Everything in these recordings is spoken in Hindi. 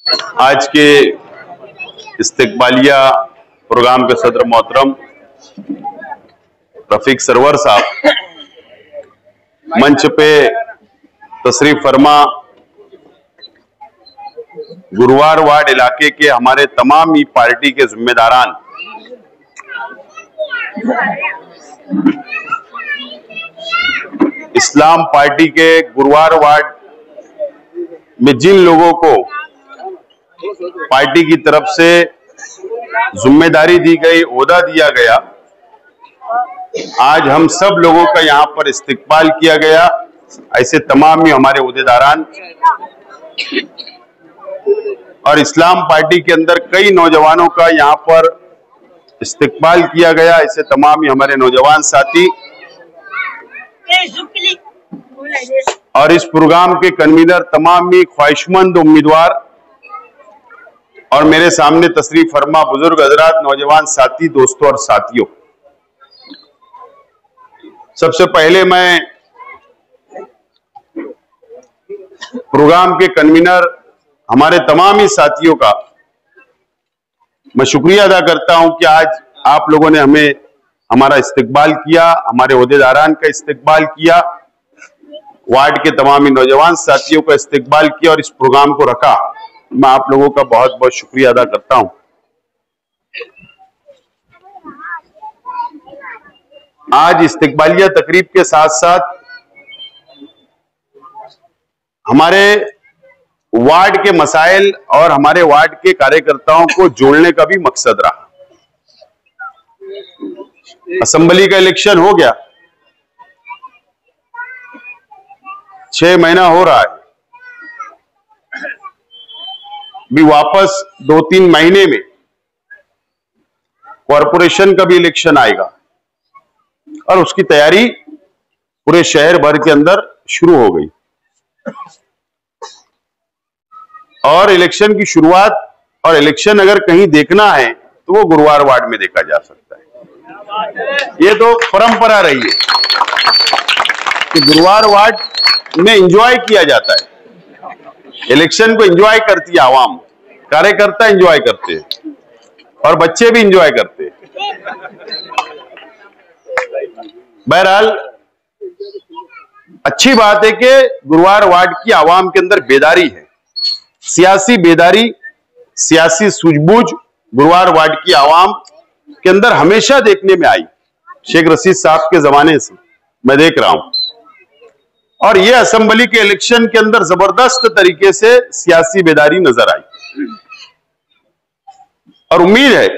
आज के इस्तिकबालिया प्रोग्राम के सदर मोहतरम रफीक सरवर साहब, मंच पे तशरीफ फरमा गुरुवार वार्ड इलाके के हमारे तमाम ही पार्टी के जिम्मेदारान, इस्लाम पार्टी के गुरुवार वार्ड में जिन लोगों को पार्टी की तरफ से जिम्मेदारी दी गई, ओहदा दिया गया, आज हम सब लोगों का यहां पर इस्तिकबाल किया गया। ऐसे तमाम ही हमारे ओहदेदारान और इस्लाम पार्टी के अंदर कई नौजवानों का यहां पर इस्तिकबाल किया गया। ऐसे तमाम ही हमारे नौजवान साथी और इस प्रोग्राम के कन्वीनर, तमाम ही ख्वाहिशमंद उम्मीदवार और मेरे सामने तशरीफ फरमा बुजुर्ग हजरात, नौजवान साथी, दोस्तों और साथियों, सबसे पहले मैं प्रोग्राम के कन्वीनर हमारे तमाम ही साथियों का मैं शुक्रिया अदा करता हूं कि आज आप लोगों ने हमें हमारा इस्तिकबाल किया, हमारे ओहदेदारान का इस्तिकबाल किया, वार्ड के तमाम ही नौजवान साथियों का इस्तिकबाल किया और इस प्रोग्राम को रखा। मैं आप लोगों का बहुत बहुत शुक्रिया अदा करता हूं। आज इस्तिकबालिया तकरीब के साथ साथ हमारे वार्ड के मसाइल और हमारे वार्ड के कार्यकर्ताओं को जोड़ने का भी मकसद रहा। असेंबली का इलेक्शन हो गया, 6 महीना हो रहा है, भी वापस 2-3 महीने में कॉरपोरेशन का भी इलेक्शन आएगा और उसकी तैयारी पूरे शहर भर के अंदर शुरू हो गई। और इलेक्शन की शुरुआत और इलेक्शन अगर कहीं देखना है तो वो गुरुवार वार्ड में देखा जा सकता है। ये तो परंपरा रही है कि गुरुवार वार्ड में एंजॉय किया जाता है, इलेक्शन को एंजॉय करती है आवाम, कार्यकर्ता एंजॉय करते हैं और बच्चे भी एंजॉय करते हैं। बहरहाल अच्छी बात है कि गुरुवार वार्ड की आवाम के अंदर बेदारी है, सियासी बेदारी, सियासी सूझबूझ गुरुवार वार्ड की आवाम के अंदर हमेशा देखने में आई। शेख रशीद साहब के जमाने से मैं देख रहा हूं और यह असेंबली के इलेक्शन के अंदर जबरदस्त तरीके से सियासी बेदारी नजर आई और उम्मीद है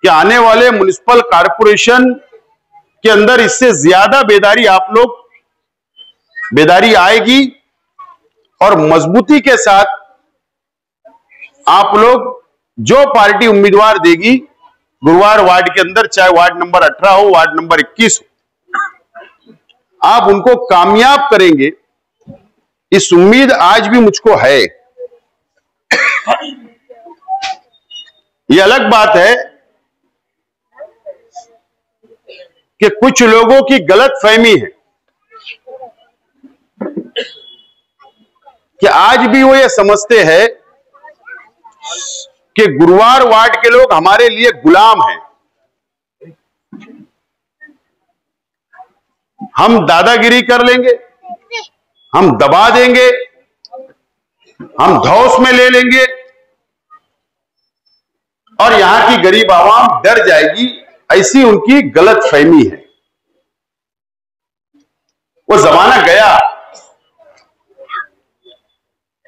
कि आने वाले म्युनिसिपल कॉरपोरेशन के अंदर इससे ज्यादा बेदारी आएगी और मजबूती के साथ आप लोग जो पार्टी उम्मीदवार देगी गुरुवार वार्ड के अंदर, चाहे वार्ड नंबर 18 हो, वार्ड नंबर 21 हो, आप उनको कामयाब करेंगे, इस उम्मीद आज भी मुझको है। यह अलग बात है कि कुछ लोगों की गलत फहमी है कि आज भी वो ये समझते हैं कि गुरुवार वार्ड के लोग हमारे लिए गुलाम हैं, हम दादागिरी कर लेंगे, हम दबा देंगे, हम धौस में ले लेंगे और यहां की गरीब आवाम डर जाएगी। ऐसी उनकी गलत फहमी है। वो जमाना गया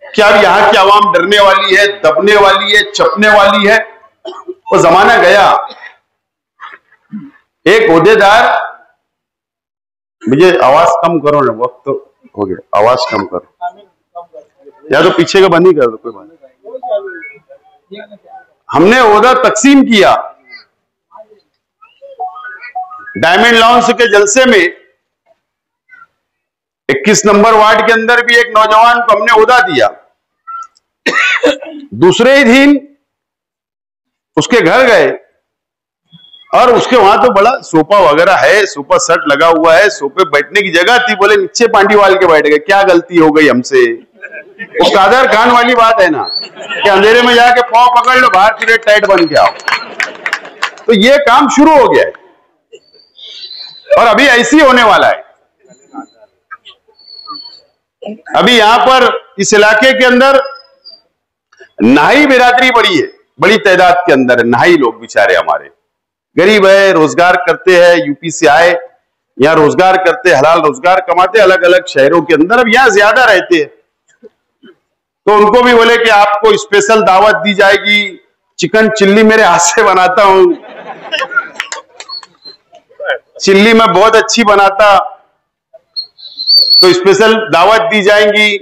कि अब यहां की आवाम डरने वाली है, दबने वाली है, चपने वाली है। वो जमाना गया। एक ओहदेदार, मुझे आवाज कम करो ना, वक्त तो हो गया, आवाज कम करो या तो पीछे का बंद ही कर दो, कोई बात नहीं। हमने ओहदा तकसीम किया डायमंड लॉन्स के जलसे में। 21 नंबर वार्ड के अंदर भी एक नौजवान को हमने ओहदा दिया। दूसरे ही दिन उसके घर गए और उसके वहां तो बड़ा सोफा वगैरह है, सोफा सेट लगा हुआ है, सोफे बैठने की जगह थी। बोले नीचे पांडी वाल के बैठ गए, क्या गलती हो गई हमसे, वो कादर खान वाली बात है ना कि अंधेरे में जाके पांव पकड़ लो, बाहर पीरियड टाइट बन के आओ। तो ये काम शुरू हो गया है और अभी ऐसी होने वाला है। अभी यहां पर इस इलाके के अंदर नाई बिरादरी बड़ी है, बड़ी तादाद के अंदर है। नाई लोग बेचारे हमारे गरीब है, रोजगार करते हैं, यूपी से आए, यहाँ रोजगार करते, हलाल रोजगार कमाते अलग अलग शहरों के अंदर। अब यहाँ ज्यादा रहते हैं तो उनको भी बोले कि आपको स्पेशल दावत दी जाएगी। चिकन चिल्ली मेरे हाथ से बनाता हूं, चिल्ली मैं बहुत अच्छी बनाता, तो स्पेशल दावत दी जाएंगी।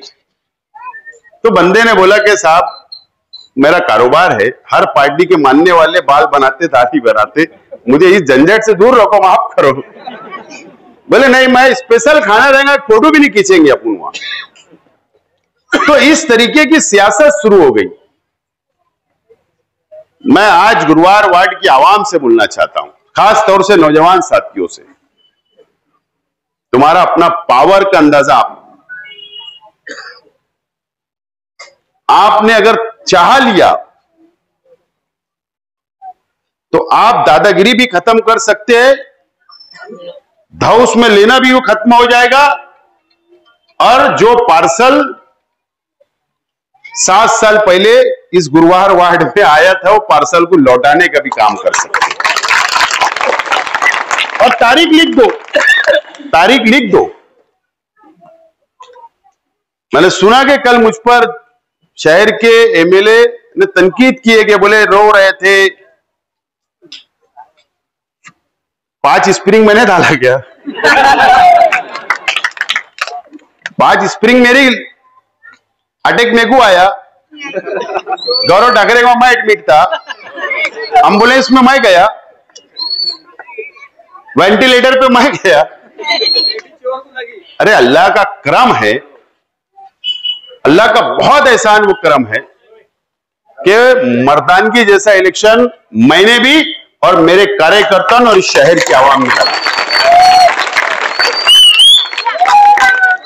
तो बंदे ने बोला कि साहब मेरा कारोबार है, हर पार्टी के मानने वाले बाल बनाते, दाढ़ी बनाते, मुझे इस झंझट से दूर रखो, माफ करो। बोले नहीं, मैं स्पेशल खाना रहेगा, फोटो भी नहीं खींचेंगे अपन वहां। तो इस तरीके की सियासत शुरू हो गई। मैं आज गुरुवार वार्ड की आवाम से बोलना चाहता हूं, खास तौर से नौजवान साथियों से। तुम्हारा अपना पावर का अंदाजा आपने अगर चाह लिया तो आप दादागिरी भी खत्म कर सकते हैं, धौस में लेना भी वो खत्म हो जाएगा, और जो पार्सल 7 साल पहले इस गुरुवार वार्ड में आया था वो पार्सल को लौटाने का भी काम कर सकते हैं। और तारीख लिख दो, तारीख लिख दो। मैंने सुना कि कल मुझ पर शहर के एमएलए ने तनकीद किए कि बोले रो रहे थे, 5 स्प्रिंग मैंने डाला क्या? 5 स्प्रिंग मेरी अटैक मेरे को आया, गौरव ठाकरे का मैं एडमिट था, एम्बुलेंस में मैं गया, वेंटिलेटर पे मैं गया। अरे अल्लाह का करम है, अल्लाह का बहुत एहसान वो करम है कि मर्दानगी जैसा इलेक्शन मैंने भी और मेरे कार्यकर्ता और इस शहर के आवाम ने लड़ा।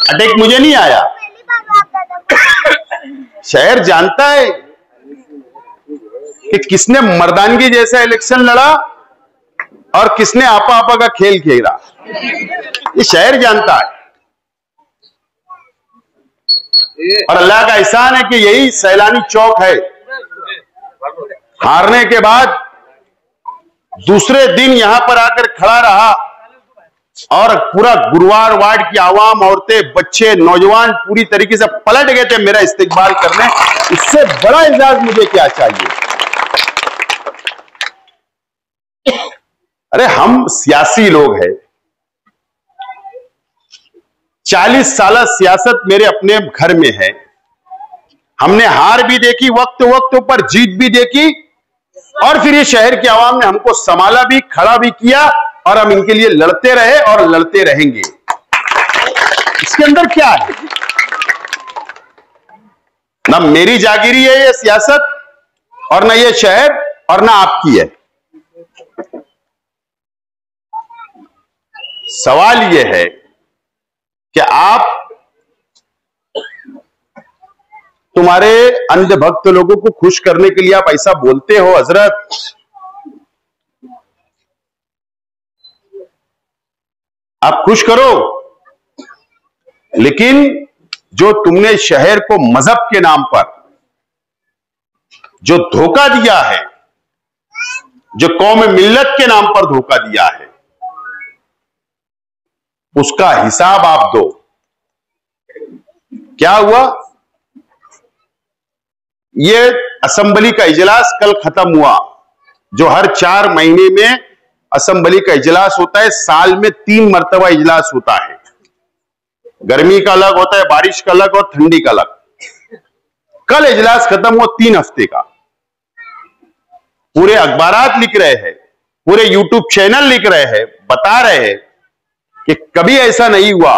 अटैक मुझे नहीं आया, शहर जानता है कि किसने मर्दानगी जैसा इलेक्शन लड़ा और किसने आपा आपा का खेल खेला। ये शहर जानता है और अल्लाह का एहसान है कि यही सैलानी चौक है। हारने के बाद दूसरे दिन यहां पर आकर खड़ा रहा और पूरा गुरुवार वार्ड की आवाम, औरतें, बच्चे, नौजवान पूरी तरीके से पलट गए थे मेरा इस्तेकबाल करने। इससे बड़ा एजाज मुझे क्या चाहिए? अरे हम सियासी लोग हैं, 40 साल सियासत मेरे अपने घर में है। हमने हार भी देखी, वक्त वक्त पर जीत भी देखी, और फिर ये शहर की आवाम ने हमको संभाला भी, खड़ा भी किया, और हम इनके लिए लड़ते रहे और लड़ते रहेंगे। इसके अंदर क्या है? ना मेरी जागीरी है ये सियासत, और ना ये शहर, और ना आपकी है। सवाल ये है कि आप तुम्हारे अंधभक्त लोगों को खुश करने के लिए आप ऐसा बोलते हो, हजरत, आप खुश करो, लेकिन जो तुमने शहर को मजहब के नाम पर जो धोखा दिया है, जो कौम मिल्लत के नाम पर धोखा दिया है, उसका हिसाब आप दो। क्या हुआ? ये असेंबली का इजलास कल खत्म हुआ, जो हर 4 महीने में असेंबली का इजलास होता है। साल में 3 मरतबा इजलास होता है, गर्मी का अलग होता है, बारिश का अलग और ठंडी का अलग। कल इजलास खत्म हुआ 3 हफ्ते का। पूरे अखबारात लिख रहे हैं, पूरे यूट्यूब चैनल लिख रहे हैं, बता रहे हैं कि कभी ऐसा नहीं हुआ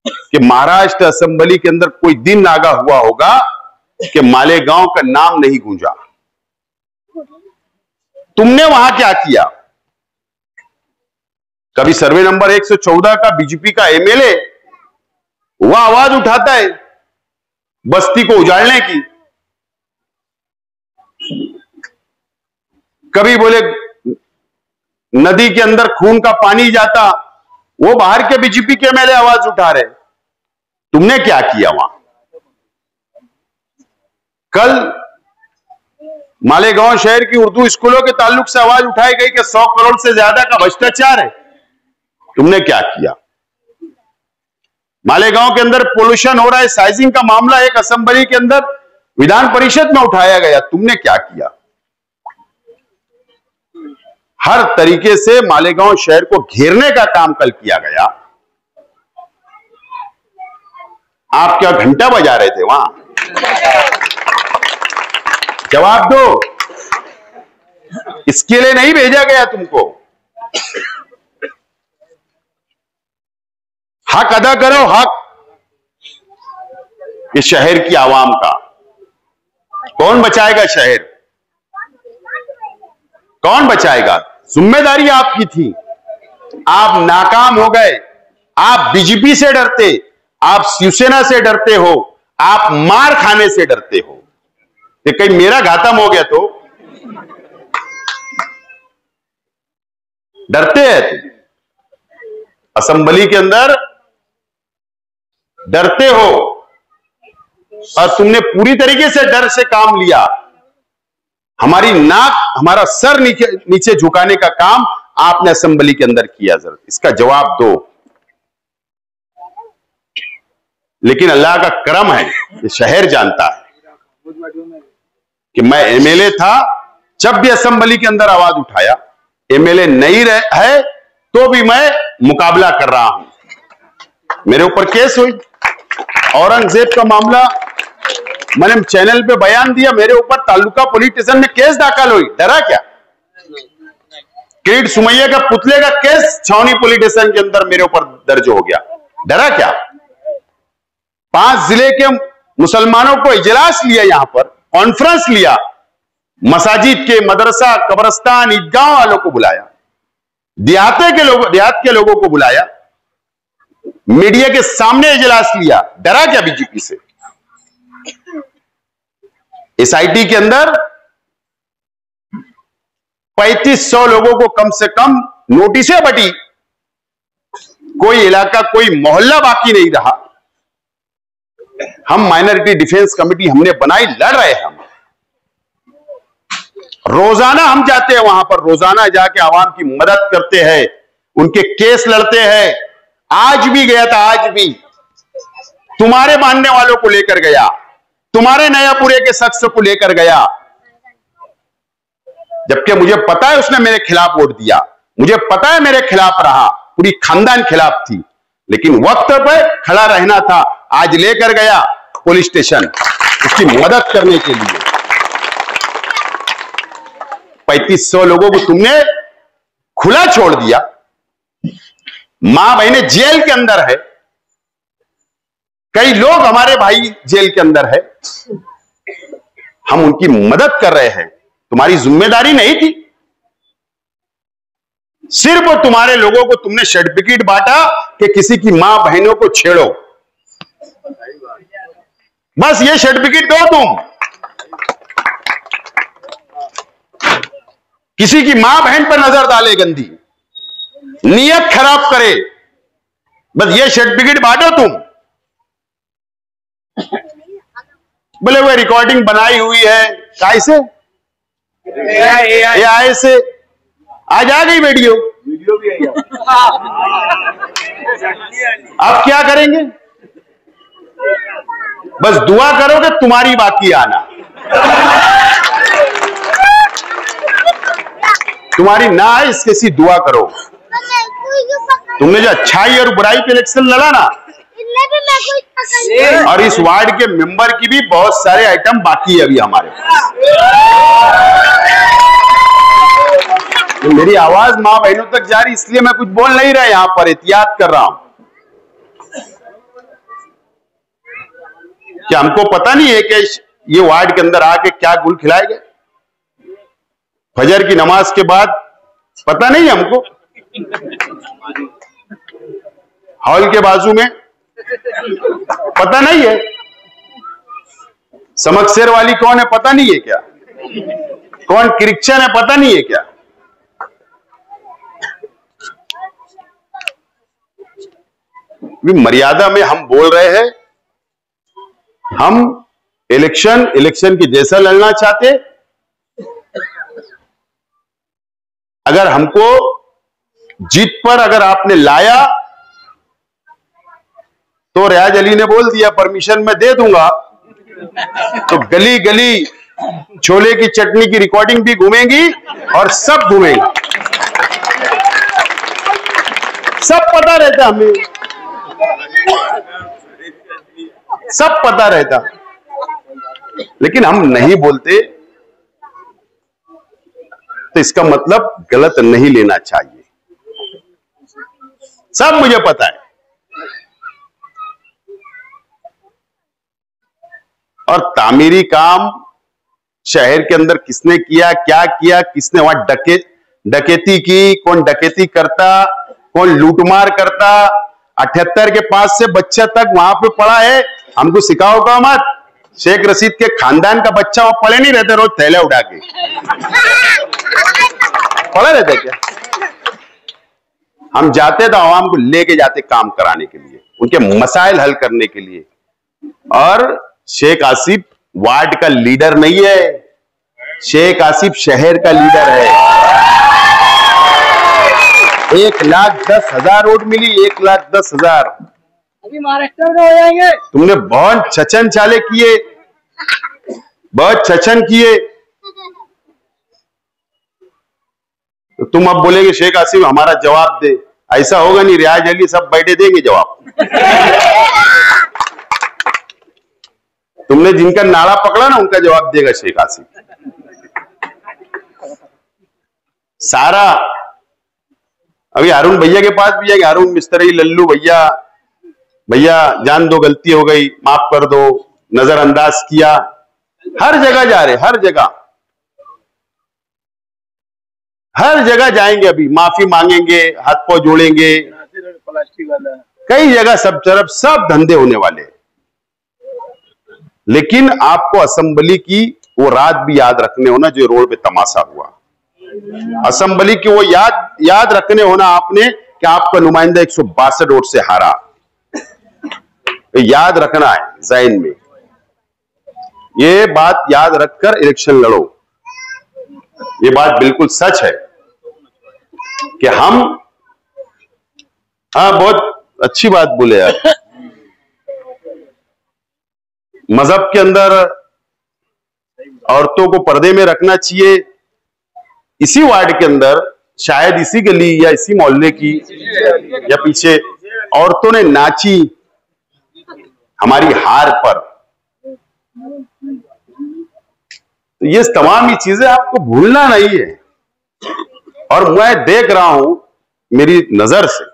कि महाराष्ट्र असेंबली के अंदर कोई दिन आगा हुआ होगा कि मालेगांव का नाम नहीं गूंजा। तुमने वहां क्या किया? कभी सर्वे नंबर 114 का बीजेपी का एमएलए वह आवाज उठाता है बस्ती को उजाड़ने की। कभी बोले नदी के अंदर खून का पानी जाता, वो बाहर के बीजेपी के एमएलए आवाज उठा रहे। तुमने क्या किया वहां? कल मालेगांव शहर की उर्दू स्कूलों के ताल्लुक से आवाज उठाई गई कि 100 करोड़ से ज्यादा का भ्रष्टाचार है। तुमने क्या किया? मालेगांव के अंदर पोल्यूशन हो रहा है, साइजिंग का मामला एक असेंबली के अंदर विधान परिषद में उठाया गया। तुमने क्या किया? हर तरीके से मालेगांव शहर को घेरने का काम कल किया गया। आप क्या घंटा बजा रहे थे वहां? जवाब दो। इसके लिए नहीं भेजा गया तुमको। हक अदा करो, हक इस शहर की आवाम का। कौन बचाएगा शहर? कौन बचाएगा? जिम्मेदारी आपकी थी, आप नाकाम हो गए। आप बीजेपी से डरते, आप शिवसेना से डरते हो, आप मार खाने से डरते हो कि कहीं मेरा घातम हो गया तो। डरते हैं तुम असेंबली के अंदर, डरते हो, और तुमने पूरी तरीके से डर से काम लिया। हमारी नाक, हमारा सर नीचे झुकाने का काम आपने असेंबली के अंदर किया। जरा इसका जवाब दो। लेकिन अल्लाह का करम है, ये शहर जानता है कि मैं एमएलए था, जब भी असेंबली के अंदर आवाज उठाया। एमएलए नहीं है तो भी मैं मुकाबला कर रहा हूं। मेरे ऊपर केस हुई, औरंगजेब का मामला, मैंने चैनल पे बयान दिया, मेरे ऊपर तालुका पुलिस स्टेशन में केस दाखिल हुई। डरा क्या? किरीट सुमैया का पुतले का केस छावनी पुलिस स्टेशन के अंदर मेरे ऊपर दर्ज हो गया। डरा क्या? 5 जिले के मुसलमानों को इजलास लिया, यहां पर कॉन्फ्रेंस लिया, मसाजिद के, मदरसा, कब्रिस्तान, ईदगाह वालों को बुलाया, देहात के लोगों को बुलाया, मीडिया के सामने इजलास लिया। डरा क्या बीजेपी से? एसआईटी के अंदर 3500 लोगों को कम से कम नोटिसें बटी। कोई इलाका, कोई मोहल्ला बाकी नहीं रहा। हम माइनॉरिटी डिफेंस कमेटी हमने बनाई, लड़ रहे हैं। हम रोजाना हम जाते हैं वहां पर, रोजाना जाके आवाम की मदद करते हैं, उनके केस लड़ते हैं। आज भी गया था, आज भी तुम्हारे मानने वालों को लेकर गया, तुम्हारे नयापुरे के शख्स को लेकर गया, जबकि मुझे पता है उसने मेरे खिलाफ वोट दिया, मुझे पता है मेरे खिलाफ रहा, पूरी खानदान खिलाफ थी, लेकिन वक्त पर खड़ा रहना था। आज लेकर गया पुलिस स्टेशन उसकी मदद करने के लिए। 3500 लोगों को तुमने खुला छोड़ दिया। मां बहनें जेल के अंदर है, कई लोग हमारे भाई जेल के अंदर है, हम उनकी मदद कर रहे हैं। तुम्हारी जिम्मेदारी नहीं थी? सिर्फ तुम्हारे लोगों को तुमने सर्टिफिकेट बांटा कि किसी की मां बहनों को छेड़ो, बस ये सर्टिफिकेट दो तुम। किसी की मां बहन पर नजर डाले गंदी, नियत खराब करे, बस ये सर्टिफिकेट बांटो तुम। बोले वो रिकॉर्डिंग बनाई हुई है, कैसे? एआई से आज आ गई वीडियो भी आई। आप क्या करेंगे? बस दुआ करोगे तुम्हारी बाकी आना, तुम्हारी ना आए इसके सी दुआ करो। तुमने जो अच्छाई और बुराई पे इलेक्शन लड़ा ना, और इस वार्ड के मेंबर की भी बहुत सारे आइटम बाकी है अभी हमारे पास। तो मेरी आवाज मां बहनों तक जा रही, इसलिए मैं कुछ बोल नहीं रहा, यहां पर एहतियात कर रहा हूं। क्या हमको पता नहीं है कि ये वार्ड के अंदर आके क्या गुल खिलाए गए? फजर की नमाज के बाद पता नहीं हमको। हॉल के बाजू में पता नहीं है। समकसेर वाली कौन है पता नहीं है क्या? कौन क्रिश्चियन है पता नहीं है क्या? मर्यादा में हम बोल रहे हैं। हम इलेक्शन के जैसा लड़ना चाहते। अगर हमको जीत पर अगर आपने लाया तो रियाज अली ने बोल दिया परमिशन मैं दे दूंगा, तो गली गली छोले की चटनी की रिकॉर्डिंग भी घूमेंगी और सब घूमेंगे। सब पता रहता हमें, सब पता रहता, लेकिन हम नहीं बोलते तो इसका मतलब गलत नहीं लेना चाहिए। सब मुझे पता है। और तामीरी काम शहर के अंदर किसने किया, क्या किया, किसने वहां डकैती की, कौन डकैती करता, कौन लूटमार करता, 78 के पास से बच्चा तक वहां पे पड़ा है। हमको सिखाओगा मत। शेख रशीद के खानदान का बच्चा वहां पड़े नहीं रहते, रोज थैले उठा के पड़ा रहता क्या? हम जाते तो आवाम को लेके जाते काम कराने के लिए, उनके मसाइल हल करने के लिए। और शेख आसिफ वार्ड का लीडर नहीं है, शेख आसिफ शहर का लीडर है। 1,10,000 वोट मिली, 1,10,000। अभी महाराष्ट्र में हो जाएंगे। तुमने बहुत छचन चाले किए, बहुत छचन किए, तो तुम अब बोलेगे शेख आसिफ हमारा जवाब दे। ऐसा होगा नहीं, रियाज अली सब बैठे देंगे जवाब। तुमने जिनका नाड़ा पकड़ा ना उनका जवाब देगा शेख आसिफ। सारा अभी अरुण भैया के पास भी जाएंगे, अरुण मिस्त्री, लल्लू भैया, भैया जान दो गलती हो गई, माफ कर दो, नजरअंदाज किया। हर जगह जा रहे, हर जगह, हर जगह जाएंगे। अभी माफी मांगेंगे, हाथ पांव जोड़ेंगे, कई जगह सब तरफ सब धंधे होने वाले। लेकिन आपको असेंबली की वो रात भी याद रखने होना जो रोड पे तमाशा हुआ। असेंबली की वो याद रखने होना आपने कि आपका नुमाइंदा 162 वोट से हारा। याद रखना है ज़हन में, ये बात याद रखकर इलेक्शन लड़ो। ये बात बिल्कुल सच है कि हम, हाँ बहुत अच्छी बात बोले यार। मजहब के अंदर औरतों को पर्दे में रखना चाहिए। इसी वार्ड के अंदर शायद इसी गली या इसी मोहल्ले की या पीछे औरतों ने नाची हमारी हार पर। तो ये तमाम ही चीजें आपको भूलना नहीं है। और मैं देख रहा हूं मेरी नजर से,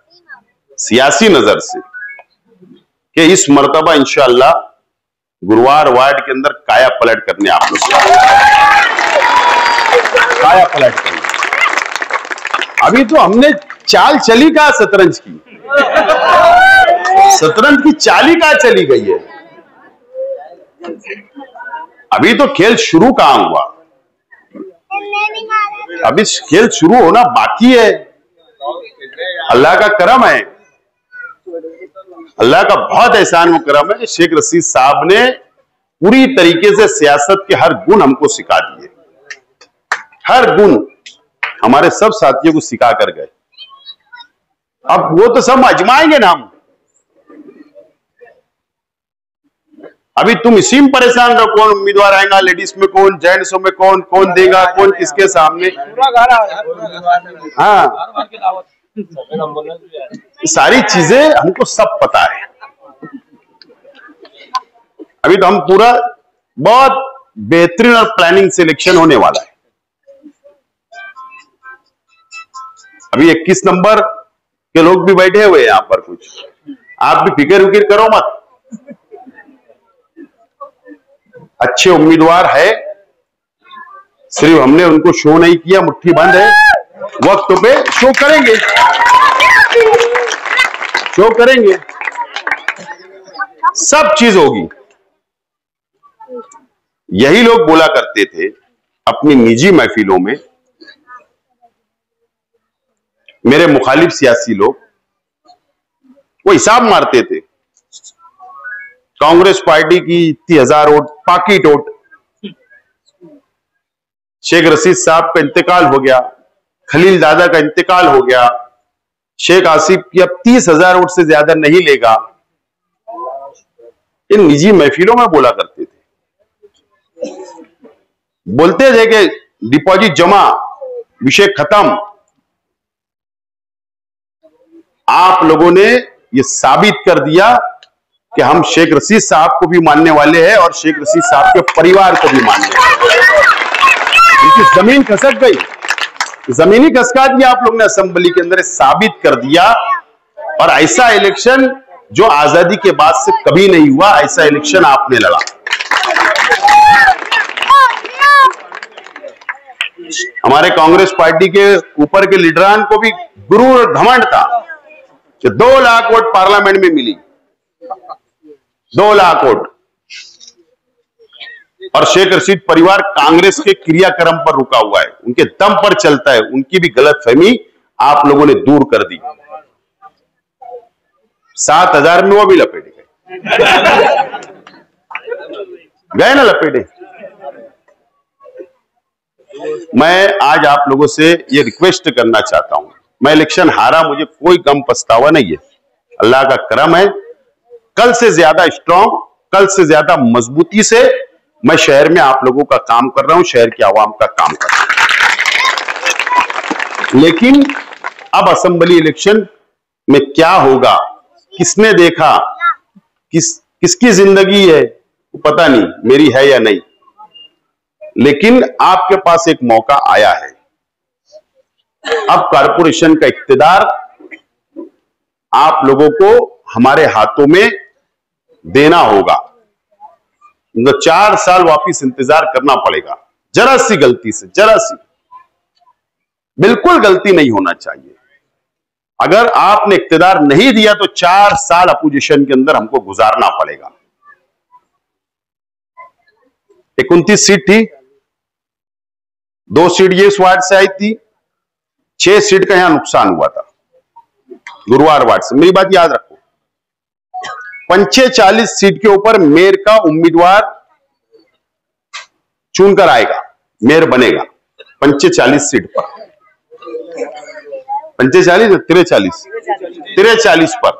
सियासी नजर से, कि इस मर्तबा इंशाअल्लाह गुरुवार वार्ड के अंदर काया पलट करने आप लोग, काया पलट करने। अभी तो हमने चाल चली कहा शतरंज की, शतरंज की चाली कहां चली गई है। अभी तो खेल शुरू कहां हुआ, अभी खेल शुरू होना बाकी है। अल्लाह का करम है, अल्लाह का बहुत एहसान व करम है कि शेख रशीद साहब ने पूरी तरीके से सियासत के हर गुण हमको सिखा दिए। हर गुण हमारे सब साथियों को सिखा कर गए। अब वो तो सब आजमाएंगे ना हम। अभी तुम इसी में परेशान रहो, कौन उम्मीदवार आएगा, लेडीज में कौन, जेंट्स में कौन, कौन देगा, कौन किसके सामने। हाँ, सारी चीजें हमको सब पता है। अभी तो हम पूरा बहुत बेहतरीन और प्लानिंग से इलेक्शन होने वाला है। अभी 21 नंबर के लोग भी बैठे हुए हैं यहां पर। कुछ आप भी फिक्र विक्र करो मत, अच्छे उम्मीदवार है। सिर्फ हमने उनको शो नहीं किया, मुट्ठी बंद है। वक्त पे शो करेंगे, शो करेंगे, सब चीज होगी। यही लोग बोला करते थे अपनी निजी महफिलों में, मेरे मुखालिफ सियासी लोग, वो हिसाब मारते थे कांग्रेस पार्टी की इतनी हजार vote, pocket vote, Sheikh Rashid साहब का इंतकाल हो गया, खलील दादा का इंतकाल हो गया, शेख आसिफ की अब 30,000 वोट से ज्यादा नहीं लेगा। इन निजी महफिलों में बोला करते थे, बोलते थे कि डिपॉजिट जमा, विषय खत्म। आप लोगों ने ये साबित कर दिया कि हम शेख रशीद साहब को भी मानने वाले हैं और शेख रशीद साहब के परिवार को भी मानने वाले हैं। इनकी जमीन खसक गई, जमीनी खसका दिया आप लोग ने असेंबली के अंदर, साबित कर दिया। और ऐसा इलेक्शन जो आजादी के बाद से कभी नहीं हुआ, ऐसा इलेक्शन आपने लड़ा। हमारे कांग्रेस पार्टी के ऊपर के लीडरान को भी गुरूर और घमंड था कि 2 लाख वोट पार्लियामेंट में मिली, 2 लाख वोट, और शेख रशीद परिवार कांग्रेस के क्रियाक्रम पर रुका हुआ है, उनके दम पर चलता है। उनकी भी गलतफहमी आप लोगों ने दूर कर दी। 7,000 में वो भी लपेटे गए ना, लपेटे। मैं आज आप लोगों से ये रिक्वेस्ट करना चाहता हूं, मैं इलेक्शन हारा, मुझे कोई गम पछतावा नहीं है, अल्लाह का करम है। कल से ज्यादा स्ट्रांग, कल से ज्यादा मजबूती से मैं शहर में आप लोगों का काम कर रहा हूं, शहर की आवाम का काम कर रहा हूं। लेकिन अब असेंबली इलेक्शन में क्या होगा, किसने देखा, किसकी जिंदगी है वो पता नहीं, मेरी है या नहीं, लेकिन आपके पास एक मौका आया है। अब कारपोरेशन का इख्तियार आप लोगों को हमारे हाथों में देना होगा। 4 साल वापिस इंतजार करना पड़ेगा, जरा सी गलती से, जरा सी, बिल्कुल गलती नहीं होना चाहिए। अगर आपने इख्तियार नहीं दिया तो 4 साल अपोजिशन के अंदर हमको गुजारना पड़ेगा। 29 सीट थी, 2 सीट ये वार्ड से आई थी, 6 सीट का यहां नुकसान हुआ था गुरुवार वार्ड से। मेरी बात याद रखो, 45 सीट के ऊपर मेयर का उम्मीदवार चुनकर आएगा, मेयर बनेगा 45 सीट पर, 45 43 पर।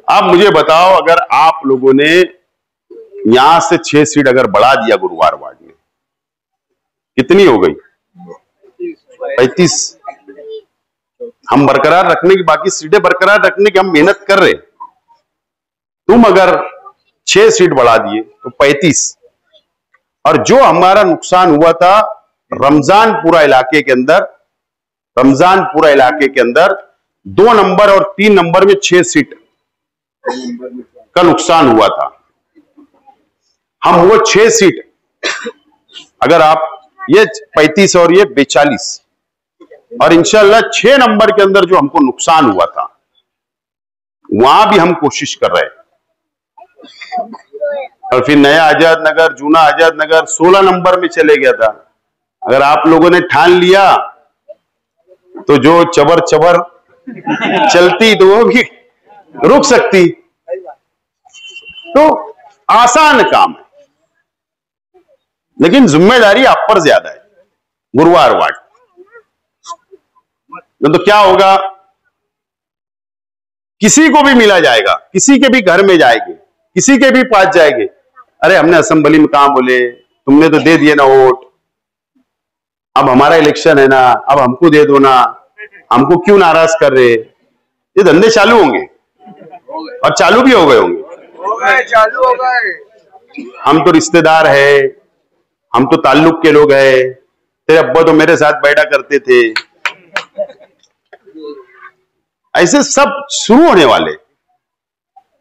आप मुझे बताओ, अगर आप लोगों ने यहां से 6 सीट अगर बढ़ा दिया गुरुवार वार्ड में, कितनी हो गई? 35। हम बरकरार रखने की, बाकी सीटें बरकरार रखने की हम मेहनत कर रहे। तुम अगर 6 सीट बढ़ा दिए तो 35, और जो हमारा नुकसान हुआ था रमजानपुरा इलाके के अंदर, रमजानपुरा इलाके के अंदर 2 नंबर और 3 नंबर में 6 सीट का नुकसान हुआ था। हम वो 6 सीट, अगर आप ये 35 और ये 42, और इंशाल्लाह 6 नंबर के अंदर जो हमको नुकसान हुआ था वहां भी हम कोशिश कर रहे हैं। और फिर नया आजाद नगर, जूना आजाद नगर 16 नंबर में चले गया था। अगर आप लोगों ने ठान लिया तो जो चबर चबर चलती तो वो भी रुक सकती। तो आसान काम है, लेकिन जिम्मेदारी आप पर ज्यादा है। गुरुवार वार्ड तो क्या होगा, किसी को भी मिला जाएगा, किसी के भी घर में जाएंगे, किसी के भी पास जाएंगे, अरे हमने असेंबली में कहां बोले, तुमने तो दे दिए ना वोट, अब हमारा इलेक्शन है ना, अब हमको दे दो ना, हमको क्यों नाराज कर रहे। ये धंधे चालू होंगे और चालू भी हो गए होंगे, चालू हो गए। हम तो रिश्तेदार है, हम तो ताल्लुक के लोग हैं, तेरे अब्बा तो मेरे साथ बैठा करते थे, ऐसे सब शुरू होने वाले।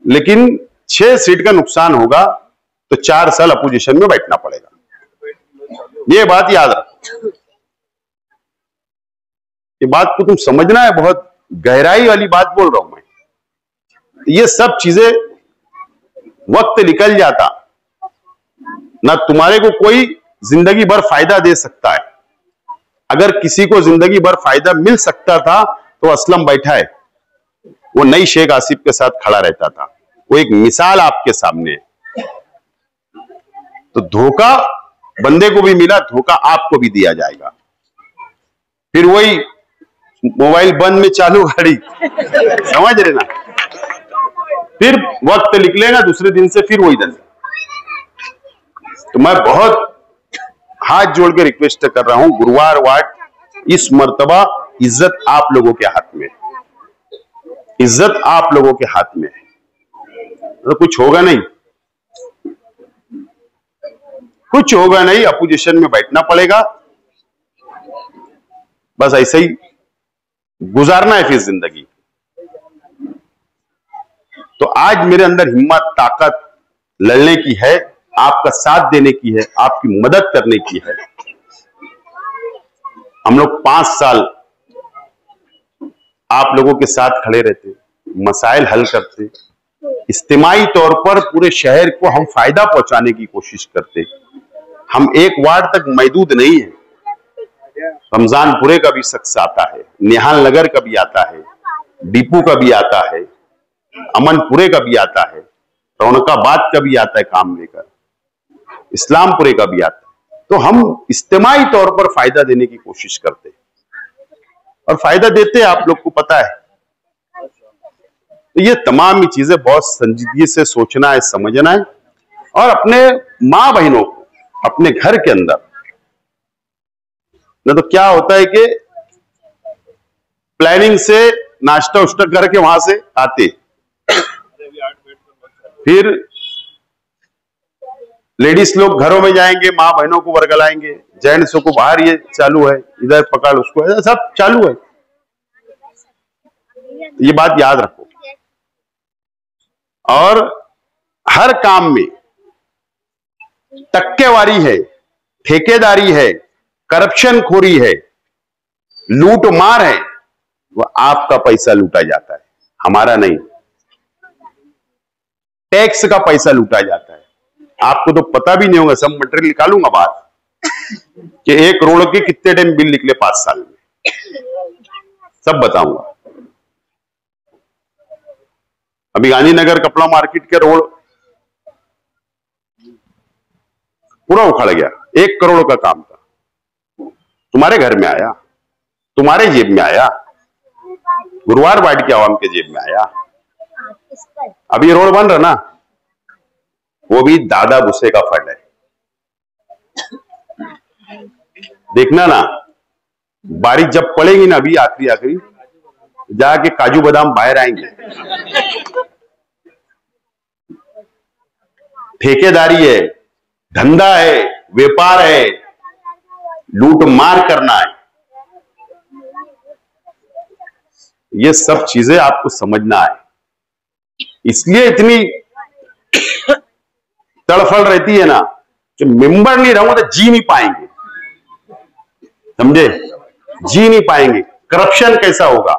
लेकिन 6 सीट का नुकसान होगा तो 4 साल अपोजिशन में बैठना पड़ेगा। ये बात याद रखो, ये बात को तुम समझना है, बहुत गहराई वाली बात बोल रहा हूं मैं। ये सब चीजें वक्त निकल जाता ना तुम्हारे को कोई जिंदगी भर फायदा दे सकता है। अगर किसी को जिंदगी भर फायदा मिल सकता था तो असलम बैठा है, वो नई शेख आसिफ के साथ खड़ा रहता था। वो एक मिसाल आपके सामने है। तो धोखा बंदे को भी मिला, धोखा आपको भी दिया जाएगा। फिर वही मोबाइल बंद में चालू गाड़ी, समझ रहे ना, फिर वक्त निकलेगा दूसरे दिन से फिर वही धंधा। तो मैं बहुत हाथ जोड़ के रिक्वेस्ट कर रहा हूं, गुरुवार वार्ड इस मर्तबा इज्जत आप लोगों के हाथ में, इज्जत आप लोगों के हाथ में है। तो कुछ होगा नहीं, कुछ होगा नहीं, अपोजिशन में बैठना पड़ेगा, बस ऐसे ही गुजारना है फिर जिंदगी। तो आज मेरे अंदर हिम्मत, ताकत लड़ने की है, आपका साथ देने की है, आपकी मदद करने की है। हम लोग 5 साल आप लोगों के साथ खड़े रहते, मसाइल हल करते, इज्तिमाई तौर पर पूरे शहर को हम फायदा पहुंचाने की कोशिश करते। हम एक वार्ड तक महदूद नहीं है, रमजानपुरे का भी शख्स आता है, निहाल नगर का भी आता है, डीपू का भी आता है, अमनपुरे का भी आता है, रौनकाबाद का भी आता है काम लेकर, इस्लामपुरे का भी आता है। तो हम इज्तिमाई तौर पर फायदा देने की कोशिश करते और फायदा देते, आप लोग को पता है। तो ये तमाम ही चीजें बहुत संजीदगी से सोचना है, समझना है, और अपने माँ बहनों को अपने घर के अंदर, न तो क्या होता है कि प्लानिंग से नाश्ता उश्ता करके वहां से आते, फिर लेडीज लोग घरों में जाएंगे, माँ बहनों को वर्गलाएंगे, जेंट्सों को बाहर ये चालू है, इधर पकड़ उसको, ऐसा सब चालू है। ये बात याद रखो। और हर काम में टक्केवारी है, ठेकेदारी है, करप्शन खोरी है, लूट मार है, वो आपका पैसा लूटा जाता है, हमारा नहीं। टैक्स का पैसा लूटा जाता है। आपको तो पता भी नहीं होगा, सब मटेरियल निकालूंगा बात कि 1 करोड़ के कितने टाइम बिल निकले 5 साल में, सब बताऊंगा। अभी गांधीनगर कपड़ा मार्केट के रोड पूरा उखड़ गया, 1 करोड़ का काम था, तुम्हारे घर में आया, तुम्हारे जेब में आया, गुरुवार वार्ड के आवाम के जेब में आया। अब ये रोड बन रहा ना, वो भी दादा भूसे का फंड है। देखना ना, बारिश जब पड़ेगी ना, अभी आखिरी जाके काजू बादाम बाहर आएंगे। ठेकेदारी है, धंधा है, व्यापार है, लूट मार करना है, ये सब चीजें आपको समझना है। इसलिए इतनी तड़फड़ रहती है ना कि मेंबर नहीं रहूंगा तो जी नहीं पाएंगे, समझे, जी नहीं पाएंगे। करप्शन कैसा होगा।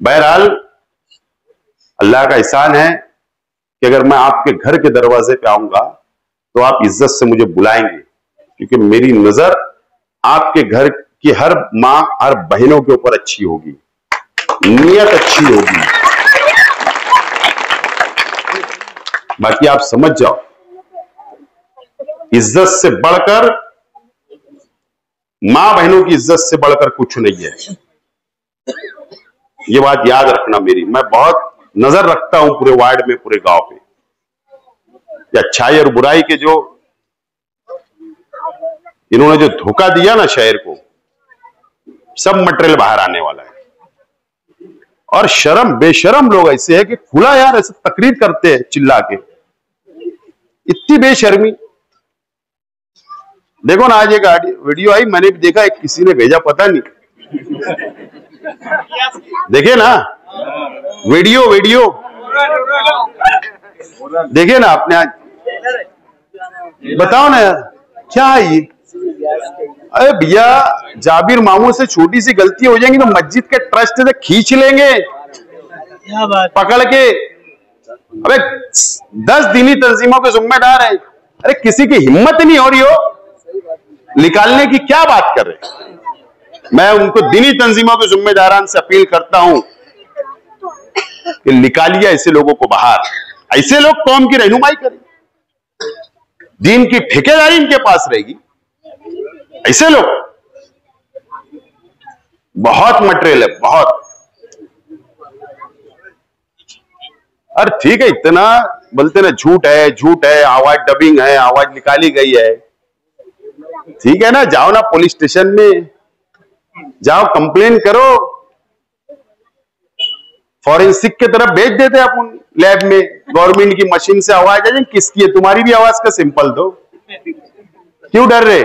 बहरहाल अल्लाह का एहसान है कि अगर मैं आपके घर के दरवाजे पे आऊंगा तो आप इज्जत से मुझे बुलाएंगे, क्योंकि मेरी नजर आपके घर की हर मां, हर बहनों के ऊपर अच्छी होगी, नियत अच्छी होगी। बाकी आप समझ जाओ, इज्जत से बढ़कर, मां बहनों की इज्जत से बढ़कर कुछ नहीं है। ये बात याद रखना मेरी। मैं बहुत नजर रखता हूं पूरे वार्ड में, पूरे गांव पे, अच्छाई और बुराई के जो इन्होंने जो धोखा दिया ना शहर को, सब मटेरियल बाहर आने वाला है। और शर्म, बेशरम लोग ऐसे हैं कि खुला यार ऐसे तकरीर करते हैं चिल्ला के, इतनी बेशर्मी। देखो ना, आज एक वीडियो आई, मैंने भी देखा, एक किसी ने भेजा, पता नहीं, देखे ना वीडियो देखे ना आपने, आज बताओ ना यार क्या है ये। अरे भैया, जाबिर मामू से छोटी सी गलती हो जाएगी तो मस्जिद के ट्रस्ट से खींच लेंगे पकड़ के, अबे 10 दीनी तंजीमों के जिम्मेदार हैं। अरे किसी की हिम्मत नहीं हो रही हो निकालने की, क्या बात कर रहे हैं। मैं उनको दीनी तंजीमों के जिम्मेदारान से अपील करता हूं कि निकालिए ऐसे लोगों को बाहर। ऐसे लोग कौम की रहनुमाई करें, दीन की ठेकेदारी इनके पास रहेगी। ऐसे लोग बहुत मटेरियल है, बहुत। अरे ठीक है, इतना बोलते ना झूठ है, आवाज डबिंग है, आवाज निकाली गई है। ठीक है ना, जाओ ना पुलिस स्टेशन में, जाओ कंप्लेन करो, फॉरेंसिक के तरफ भेज देते अपन लैब में, गवर्नमेंट की मशीन से आवाज आ जाए। किसकी है? तुम्हारी भी आवाज का सिंपल दो, क्यों डर रहे?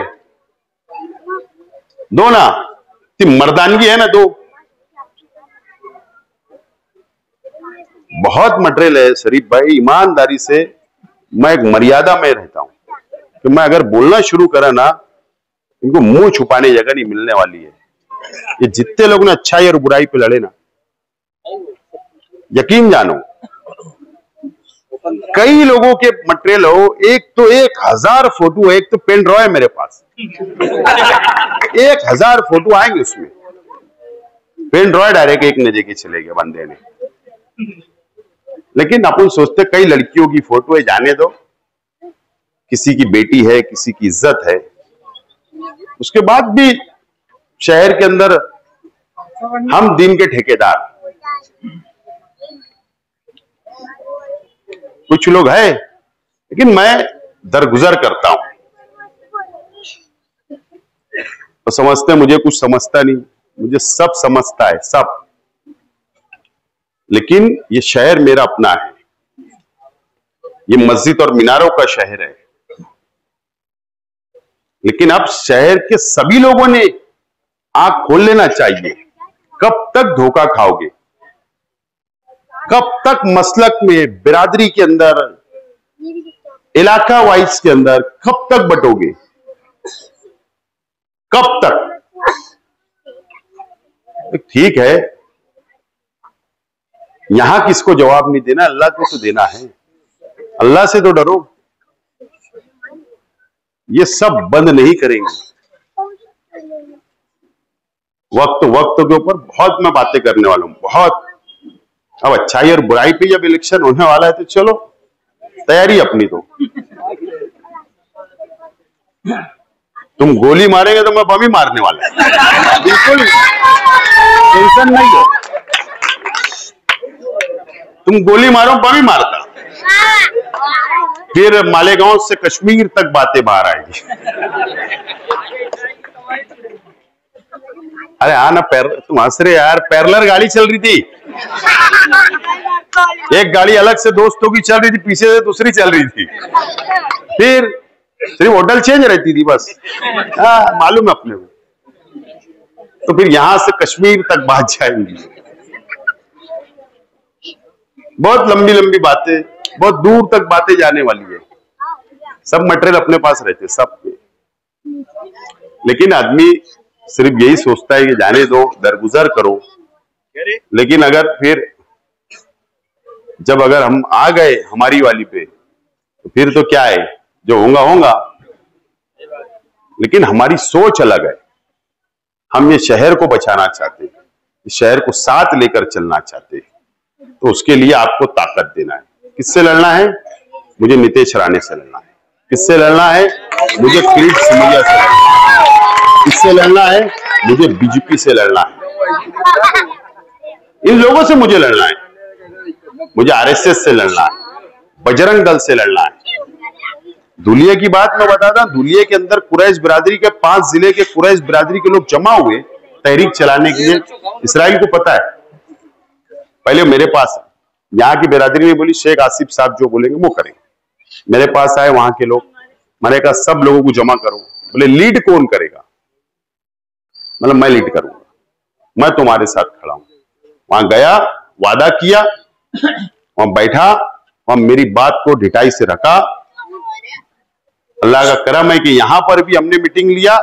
दो ना, मर्दानगी है ना, दो। बहुत मटेरियल है शरीफ भाई, ईमानदारी से मैं एक मर्यादा में रहता हूं कि मैं अगर बोलना शुरू करा ना, इनको मुंह छुपाने जगह नहीं मिलने वाली है। ये जितने लोग ना अच्छाई और बुराई पे लड़े ना, यकीन जानो कई लोगों के मटेरियल हो, एक तो 1000 फोटो है, एक तो पेन ड्रॉ है मेरे पास, 1000 फोटो आएंगे उसमें। पेन ड्रॉ डायरेक्ट एक ने देके चले गए बंदे ने। लेकिन अपन सोचते कई लड़कियों की फोटो है, जाने दो, किसी की बेटी है, किसी की इज्जत है। उसके बाद भी शहर के अंदर हम दीन के ठेकेदार, कुछ लोग हैं, लेकिन मैं दरगुजर करता हूं तो समझते मुझे कुछ समझता नहीं, मुझे सब समझता है, सब। लेकिन ये शहर मेरा अपना है, ये मस्जिद और मीनारों का शहर है। लेकिन अब शहर के सभी लोगों ने आंख खोल लेना चाहिए। कब तक धोखा खाओगे? कब तक मसलक में, बिरादरी के अंदर, इलाका वाइज के अंदर कब तक बटोगे? कब तक? ठीक है, यहां किसको जवाब नहीं देना, अल्लाह को तो देना है। अल्लाह से तो डरो। ये सब बंद नहीं करेंगे। वक्त के ऊपर बहुत मैं बातें करने वाला हूं, बहुत। अब अच्छाई और बुराई पे जब इलेक्शन होने वाला है तो चलो तैयारी अपनी। तो तुम गोली मारेंगे तो मैं बम ही मारने वाला है, बिल्कुल टेंशन नहीं है। तुम गोली मारो, बम ही मारता। फिर मालेगांव से कश्मीर तक बातें बाहर आएगी। अरे हाँ ना, तुम हंस रहे यार, पैरेलल गाड़ी चल रही थी, एक गाड़ी अलग से दोस्तों की चल रही थी, पीछे से दूसरी चल रही थी, फिर सिर्फ होटल चेंज रहती थी बस। हाँ मालूम है अपने को। तो फिर यहां से कश्मीर तक बात जाएंगी, बहुत लंबी लंबी बातें, बहुत दूर तक बातें जाने वाली है। सब मटेरियल अपने पास रहते सब पे। लेकिन आदमी सिर्फ यही सोचता है कि जाने दो, दरगुजर करो। लेकिन अगर फिर अगर हम आ गए हमारी वाली पे, तो फिर तो क्या है, जो होगा होगा। लेकिन हमारी सोच अलग है। हम ये शहर को बचाना चाहते हैं, इस शहर को साथ लेकर चलना चाहते हैं। तो उसके लिए आपको ताकत देना है। किससे लड़ना है? मुझे नितेश राणे से लड़ना है। किससे लड़ना है? मुझे किरीट सिमरिया से लड़ना है। किससे लड़ना है? मुझे बीजेपी से लड़ना है। इन लोगों से मुझे लड़ना है। मुझे आरएसएस से लड़ना है, बजरंग दल से लड़ना है। धुलिया की बात मैं बताता हूं, धुलिया के अंदर कुरैश बिरादरी के 5 जिले के कुरैश बिरादरी के लोग जमा हुए तहरीक चलाने के लिए। इसराइल को पता है, पहले मेरे पास यहाँ की बिरादरी ने बोली शेख आसिफ साहब जो बोलेंगे वो करेंगे। मेरे पास आए वहां के लोग, मैंने कहा सब लोगों को जमा करो। बोले लीड कौन करेगा? मतलब मैं लीड करूंगा, मैं तुम्हारे साथ खड़ा हूं। वहां गया, वादा किया, वहां बैठा, वहां मेरी बात को ढिठाई से रखा। अल्लाह का करम है कि यहां पर भी हमने मीटिंग लिया।